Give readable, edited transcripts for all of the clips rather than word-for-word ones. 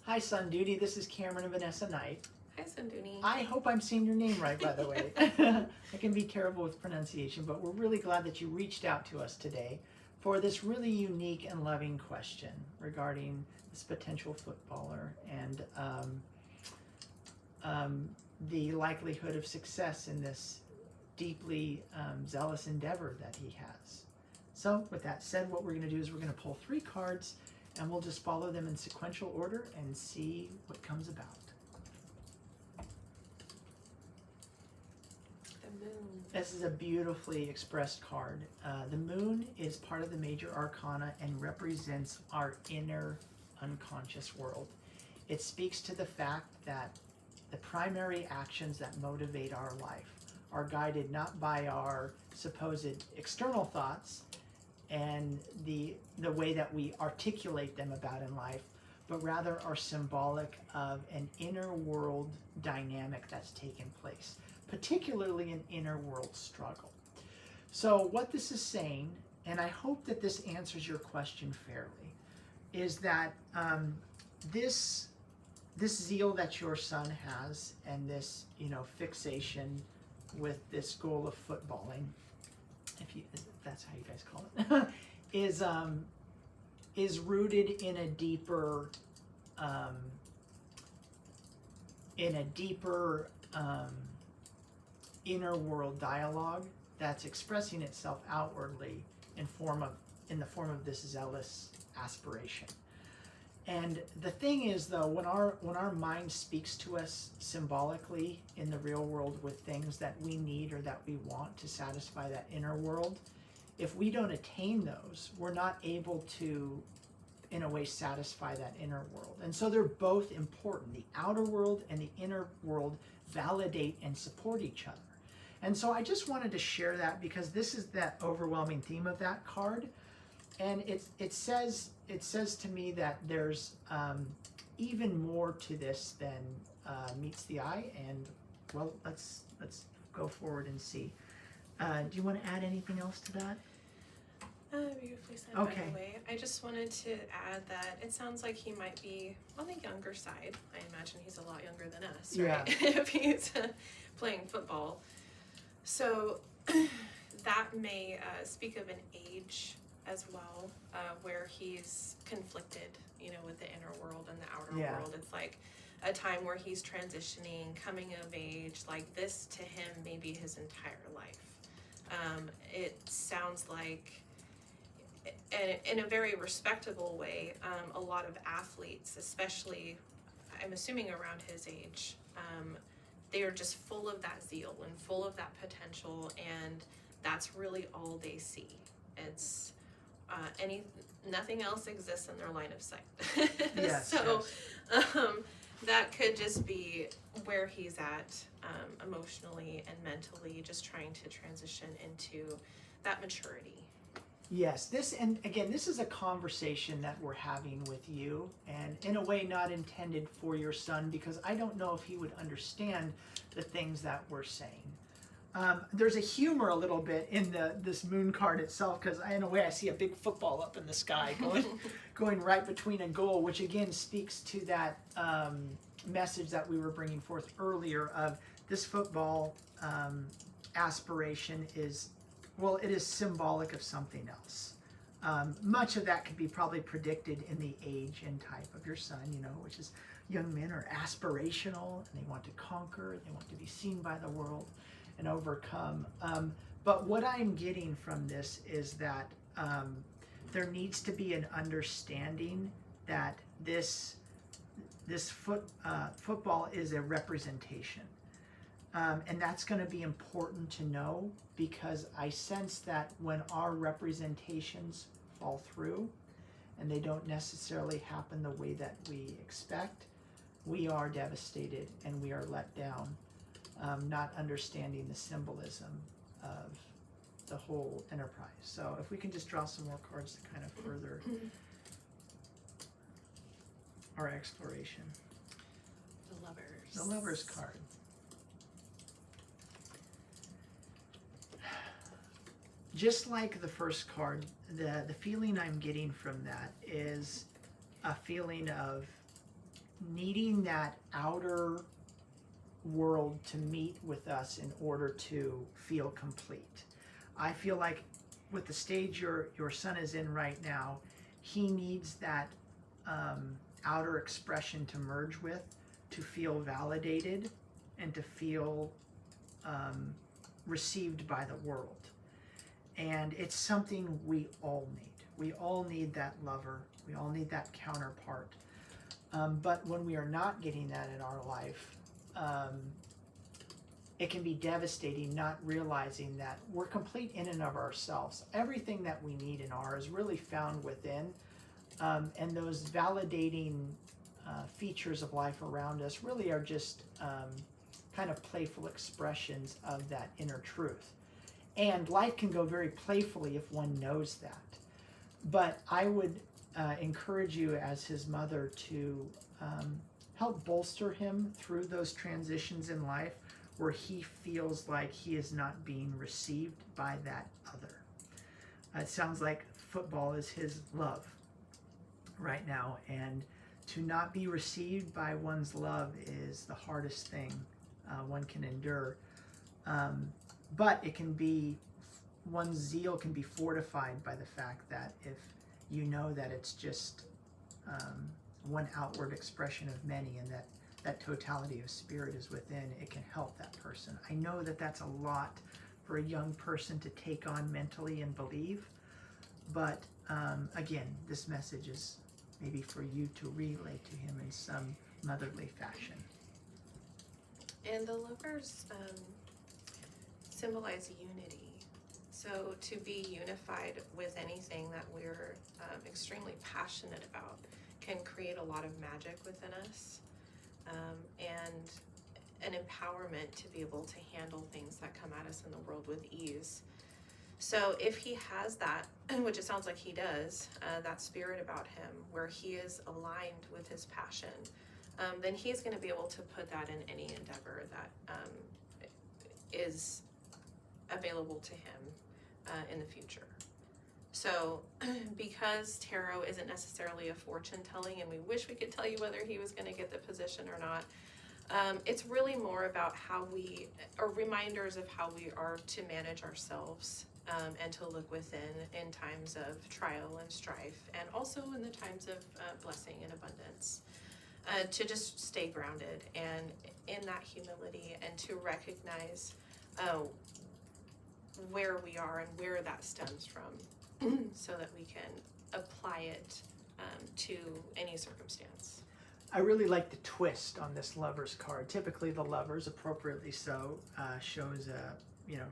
Hi, Sanduni. This is Cameron and Vanessa Knight. Hi, Sanduni. I hope I'm saying your name right, by the way. I can be terrible with pronunciation, but we're really glad that you reached out to us today for this really unique and loving question regarding this potential footballer and the likelihood of success in this deeply zealous endeavor that he has. So, with that said, what we're going to do is we're going to pull 3 cards and we'll just follow them in sequential order and see what comes about. The moon. This is a beautifully expressed card. The moon is part of the major arcana and represents our inner unconscious world. It speaks to the fact that the primary actions that motivate our life are guided not by our supposed external thoughts and the way that we articulate them about in life, but rather are symbolic of an inner world dynamic that's taken place, particularly an inner world struggle. So what this is saying, and I hope that this answers your question fairly, is that this zeal that your son has and this fixation with this goal of footballing, if that's how you guys call it, is rooted in a deeper inner world dialogue that's expressing itself outwardly in the form of this zealous aspiration. And the thing is, though, when our mind speaks to us symbolically in the real world with things that we need or that we want to satisfy that inner world, if we don't attain those, we're not able to, in a way, satisfy that inner world. And so they're both important. The outer world and the inner world validate and support each other. And so I just wanted to share that because this is that overwhelming theme of that card. And it says to me that there's even more to this than meets the eye. And well, let's go forward and see. Do you want to add anything else to that? Beautifully said, Okay. by the way. I just wanted to add that it sounds like he might be on the younger side. I imagine he's a lot younger than us, right? Yeah. If he's playing football. So that may speak of an age as well, where he's conflicted, with the inner world and the outer world. It's like a time where he's transitioning, coming of age, like this to him may be his entire life. It sounds like, in a very respectable way, a lot of athletes, especially, I'm assuming around his age, they are just full of that zeal and full of that potential, and that's really all they see. It's nothing else exists in their line of sight. Yes, So yes. that could just be where he's at emotionally and mentally, just trying to transition into that maturity. Yes, this is a conversation that we're having with you, and in a way not intended for your son, because I don't know if he would understand the things that we're saying. There's a humor a little bit in this moon card itself, because in a way I see a big football up in the sky going right between a goal, which again speaks to that message that we were bringing forth earlier of this football aspiration is, well, it is symbolic of something else. Much of that could be probably predicted in the age and type of your son, which is young men are aspirational and they want to conquer, they want to be seen by the world and overcome. But what I'm getting from this is that there needs to be an understanding that this football is a representation. And that's going to be important to know, because I sense that when our representations fall through and they don't necessarily happen the way that we expect, we are devastated and we are let down, not understanding the symbolism of the whole enterprise. So if we can just draw some more cards to kind of further our exploration. The Lovers. The Lovers card. Just like the first card, the feeling I'm getting from that is a feeling of needing that outer world to meet with us in order to feel complete. I feel like with the stage your son is in right now, he needs that outer expression to merge with, to feel validated and to feel received by the world. And it's something we all need. We all need that lover. We all need that counterpart. But when we are not getting that in our life, it can be devastating not realizing that we're complete in and of ourselves. Everything that we need in our is really found within. And those validating features of life around us really are just kind of playful expressions of that inner truth. And life can go very playfully if one knows that. But I would encourage you as his mother to help bolster him through those transitions in life where he feels like he is not being received by that other. It sounds like football is his love right now, and to not be received by one's love is the hardest thing one can endure. But it can be, one's zeal can be fortified by the fact that if you know that it's just one outward expression of many, and that totality of spirit is within, it can help that person. I know that that's a lot for a young person to take on mentally and believe, but again, this message is maybe for you to relay to him in some motherly fashion. And the lovers symbolize unity. So to be unified with anything that we're extremely passionate about can create a lot of magic within us, and an empowerment to be able to handle things that come at us in the world with ease. So if he has that, which it sounds like he does, that spirit about him where he is aligned with his passion, then he's going to be able to put that in any endeavor that is available to him in the future. So because tarot isn't necessarily a fortune telling, and we wish we could tell you whether he was going to get the position or not, it's really more about how we are reminders of how we are to manage ourselves, and to look within in times of trial and strife, and also in the times of blessing and abundance, to just stay grounded and in that humility, and to recognize where we are and where that stems from, so that we can apply it to any circumstance. I really like the twist on this Lovers card. Typically the Lovers, appropriately so, shows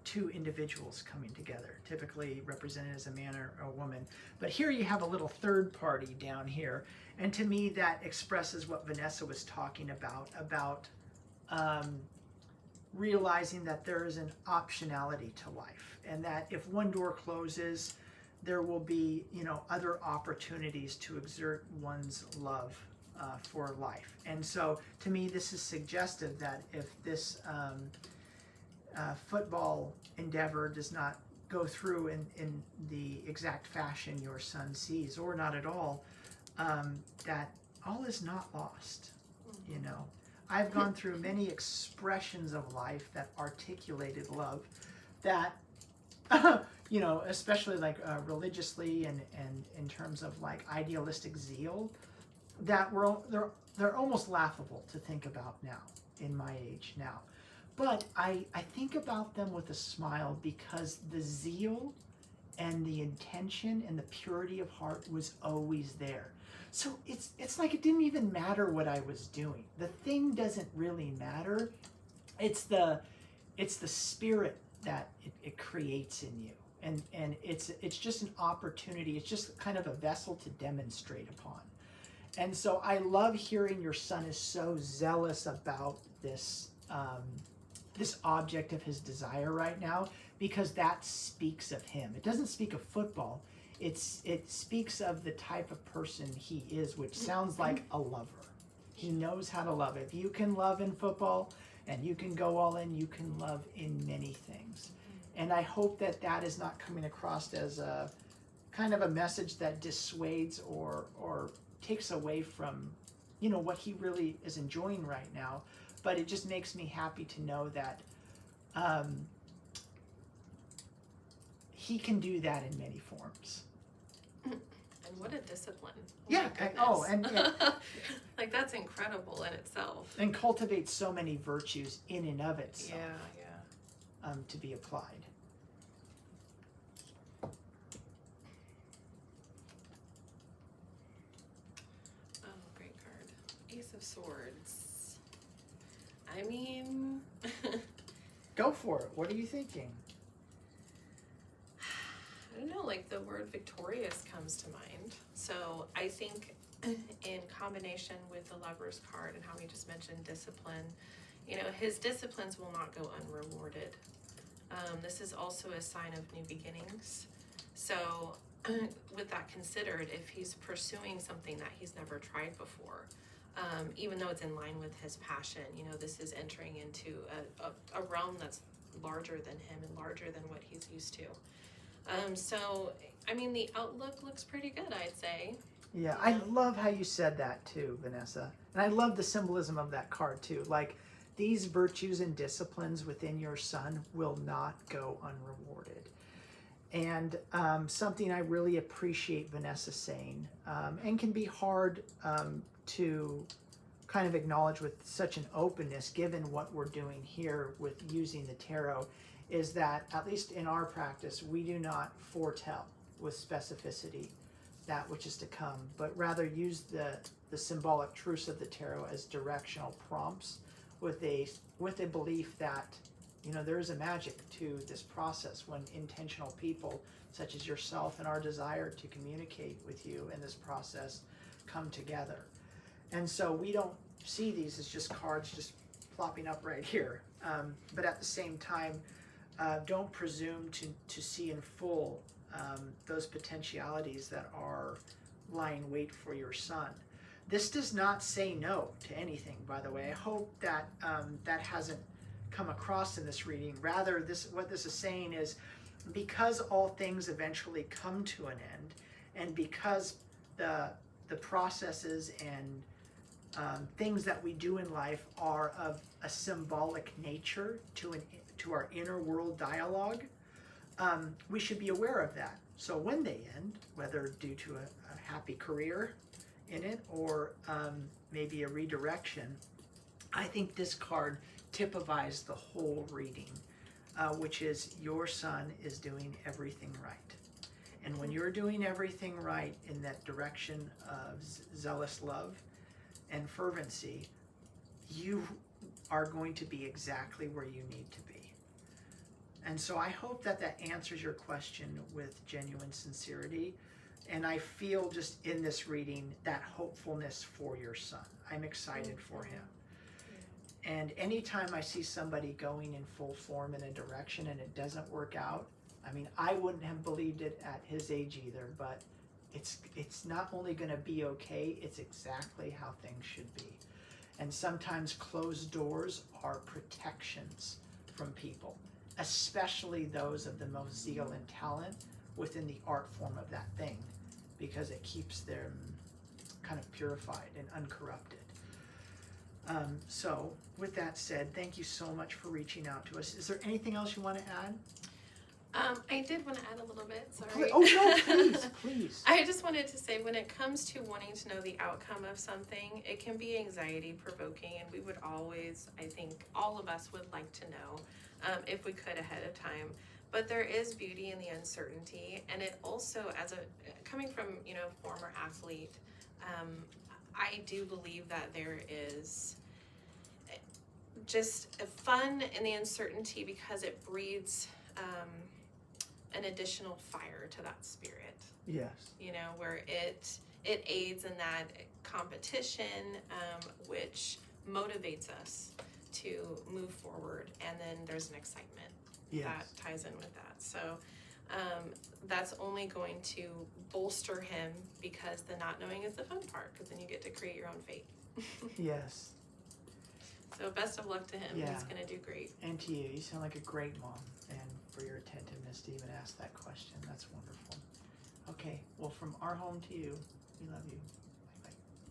two individuals coming together, typically represented as a man or a woman. But here you have a little third party down here. And to me that expresses what Vanessa was talking about realizing that there is an optionality to life, and that if one door closes, there will be other opportunities to exert one's love for life. And so to me this is suggestive that if this football endeavor does not go through in the exact fashion your son sees, or not at all, that all is not lost. I've gone through many expressions of life that articulated love that especially like religiously and in terms of like idealistic zeal, that they're almost laughable to think about now in my age now. But I think about them with a smile, because the zeal and the intention and the purity of heart was always there. So it's like it didn't even matter what I was doing. The thing doesn't really matter. It's the spirit that it creates in you. And it's just an opportunity. It's just kind of a vessel to demonstrate upon. And so I love hearing your son is so zealous about this this object of his desire right now, because that speaks of him. It doesn't speak of football. It speaks of the type of person he is, which sounds like a lover. He knows how to love. If you can love in football and you can go all in, you can love in many things. And I hope that is not coming across as a kind of a message that dissuades or takes away from what he really is enjoying right now. But it just makes me happy to know that he can do that in many forms. And what a discipline. Yeah. And like that's incredible in itself. And cultivates so many virtues in and of itself. Yeah. To be applied. Oh, great card. Ace of Swords. I mean... Go for it. What are you thinking? I don't know, like the word victorious comes to mind. So I think in combination with the Lover's card and how we just mentioned discipline, his disciplines will not go unrewarded. This is also a sign of new beginnings. So with that considered, if he's pursuing something that he's never tried before, even though it's in line with his passion, this is entering into a realm that's larger than him and larger than what he's used to. So, I mean, the outlook looks pretty good, I'd say. Yeah, I love how you said that too, Vanessa. And I love the symbolism of that card too. Like, these virtues and disciplines within your son will not go unrewarded. And something I really appreciate Vanessa saying, and can be hard to kind of acknowledge with such an openness, given what we're doing here with using the tarot, is that, at least in our practice, we do not foretell with specificity that which is to come, but rather use the symbolic truths of the tarot as directional prompts with a belief that there is a magic to this process when intentional people such as yourself and our desire to communicate with you in this process come together. And so we don't see these as just cards just plopping up right here, but at the same time, don't presume to see in full those potentialities that are lying wait for your son. This does not say no to anything, by the way. I hope that that hasn't come across in this reading. Rather, what this is saying is, because all things eventually come to an end, and because the processes and things that we do in life are of a symbolic nature to our inner world dialogue, we should be aware of that. So when they end, whether due to a happy career in it or maybe a redirection, I think this card typifies the whole reading, which is your son is doing everything right. And when you're doing everything right in that direction of zealous love and fervency, you are going to be exactly where you need to be. And so I hope that answers your question with genuine sincerity. And I feel just in this reading that hopefulness for your son. I'm excited for him. And anytime I see somebody going in full form in a direction and it doesn't work out, I mean, I wouldn't have believed it at his age either, but it's not only going to be okay, it's exactly how things should be. And sometimes closed doors are protections from people, especially those of the most zeal and talent within the art form of that thing, because it keeps them kind of purified and uncorrupted. So with that said, thank you so much for reaching out to us. Is there anything else you want to add? I did want to add a little bit, sorry. Oh, no, please, please. I just wanted to say, when it comes to wanting to know the outcome of something, it can be anxiety provoking, and we would always, I think all of us would like to know if we could ahead of time. But there is beauty in the uncertainty, and it also, coming from, former athlete, I do believe that there is just a fun in the uncertainty because it breeds an additional fire to that spirit. Yes. Where it aids in that competition, which motivates us to move forward, and then there's an excitement that ties in with that. So that's only going to bolster him, because the not knowing is the fun part, because then you get to create your own fate. Yes. So best of luck to him. Yeah. He's going to do great. And to you. You sound like a great mom, and for your attentiveness to even ask that question. That's wonderful. Okay, well, from our home to you, we love you.